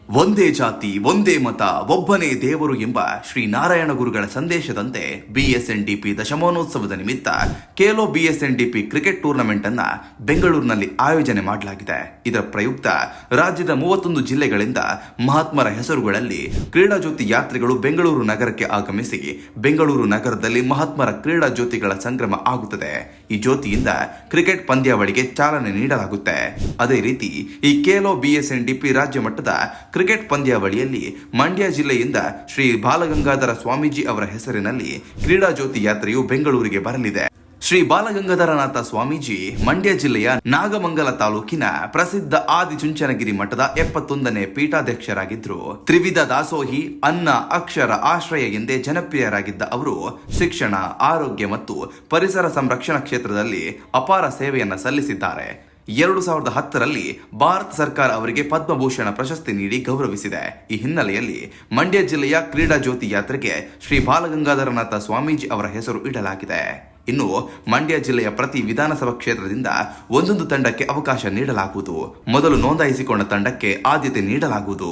ಒಂದೇ ಜಾತಿ ಒಂದೇ ಮತ ಒಬ್ಬನೇ ದೇವರು ಎಂಬ ಶ್ರೀ ನಾರಾಯಣ ಗುರುಗಳ ಸಂದೇಶದಂತೆ ಬಿಎಸ್ಎನ್ಡಿಪಿ ದಶಮಾನೋತ್ಸವದ ನಿಮಿತ್ತ ಖೇಲೋ ಬಿಎಸ್ಎನ್ಡಿಪಿ ಕ್ರಿಕೆಟ್ ಟೂರ್ನಮೆಂಟ್ ಅನ್ನ ಬೆಂಗಳೂರಿನಲ್ಲಿ ಆಯೋಜನೆ ಮಾಡಲಾಗಿದೆ. ಇದರ ಪ್ರಯುಕ್ತ ರಾಜ್ಯದ 31 ಜಿಲ್ಲೆಗಳಿಂದ ಮಹಾತ್ಮರ ಹೆಸರುಗಳಲ್ಲಿ ಕ್ರೀಡಾ ಜ್ಯೋತಿ ಯಾತ್ರಿಗಳು ಬೆಂಗಳೂರು ನಗರಕ್ಕೆ ಆಗಮಿಸಿ ಬೆಂಗಳೂರು ನಗರದಲ್ಲಿ ಮಹಾತ್ಮರ ಕ್ರೀಡಾ ಜ್ಯೋತಿಗಳ ಸಂಗ್ರಮ ಆಗುತ್ತದೆ. ಈ ಜ್ಯೋತಿಯಿಂದ ಕ್ರಿಕೆಟ್ ಪಂದ್ಯಾವಳಿಗೆ ಚಾಲನೆ ನೀಡಲಾಗುತ್ತೆ. ಅದೇ ರೀತಿ ಈ ಖೇಲೋ ಬಿಎಸ್ಎನ್ಡಿಪಿ ರಾಜ್ಯ ಮಟ್ಟದ ಕ್ರಿಕೆಟ್ ಪಂದ್ಯಾವಳಿಯಲ್ಲಿ ಮಂಡ್ಯ ಜಿಲ್ಲೆಯಿಂದ ಶ್ರೀ ಬಾಲಗಂಗಾಧರ ಸ್ವಾಮೀಜಿ ಅವರ ಹೆಸರಿನಲ್ಲಿ ಕ್ರೀಡಾ ಜ್ಯೋತಿ ಯಾತ್ರೆಯು ಬೆಂಗಳೂರಿಗೆ ಬರಲಿದೆ. ಶ್ರೀ ಬಾಲಗಂಗಾಧರನಾಥ ಸ್ವಾಮೀಜಿ ಮಂಡ್ಯ ಜಿಲ್ಲೆಯ ನಾಗಮಂಗಲ ತಾಲೂಕಿನ ಪ್ರಸಿದ್ಧ ಆದಿಚುಂಚನಗಿರಿ ಮಠದ 71ನೇ ಪೀಠಾಧ್ಯಕ್ಷರಾಗಿದ್ರು. ತ್ರಿವಿಧ ದಾಸೋಹಿ, ಅನ್ನ, ಅಕ್ಷರ, ಆಶ್ರಯ ಎಂದೇ ಜನಪ್ರಿಯರಾಗಿದ್ದ ಅವರು ಶಿಕ್ಷಣ, ಆರೋಗ್ಯ ಮತ್ತು ಪರಿಸರ ಸಂರಕ್ಷಣಾ ಕ್ಷೇತ್ರದಲ್ಲಿ ಅಪಾರ ಸೇವೆಯನ್ನ ಸಲ್ಲಿಸಿದ್ದಾರೆ. 2010ರಲ್ಲಿ ಭಾರತ ಸರ್ಕಾರ ಅವರಿಗೆ ಪದ್ಮಭೂಷಣ ಪ್ರಶಸ್ತಿ ನೀಡಿ ಗೌರವಿಸಿದೆ. ಈ ಹಿನ್ನೆಲೆಯಲ್ಲಿ ಮಂಡ್ಯ ಜಿಲ್ಲೆಯ ಕ್ರೀಡಾ ಜ್ಯೋತಿ ಯಾತ್ರೆಗೆ ಶ್ರೀ ಬಾಲಗಂಗಾಧರನಾಥ ಸ್ವಾಮೀಜಿ ಅವರ ಹೆಸರು ಇಡಲಾಗಿದೆ. ಇನ್ನು ಮಂಡ್ಯ ಜಿಲ್ಲೆಯ ಪ್ರತಿ ವಿಧಾನಸಭಾ ಕ್ಷೇತ್ರದಿಂದ ಒಂದೊಂದು ತಂಡಕ್ಕೆ ಅವಕಾಶ ನೀಡಲಾಗುವುದು. ಮೊದಲು ನೋಂದಾಯಿಸಿಕೊಂಡ ತಂಡಕ್ಕೆ ಆದ್ಯತೆ ನೀಡಲಾಗುವುದು.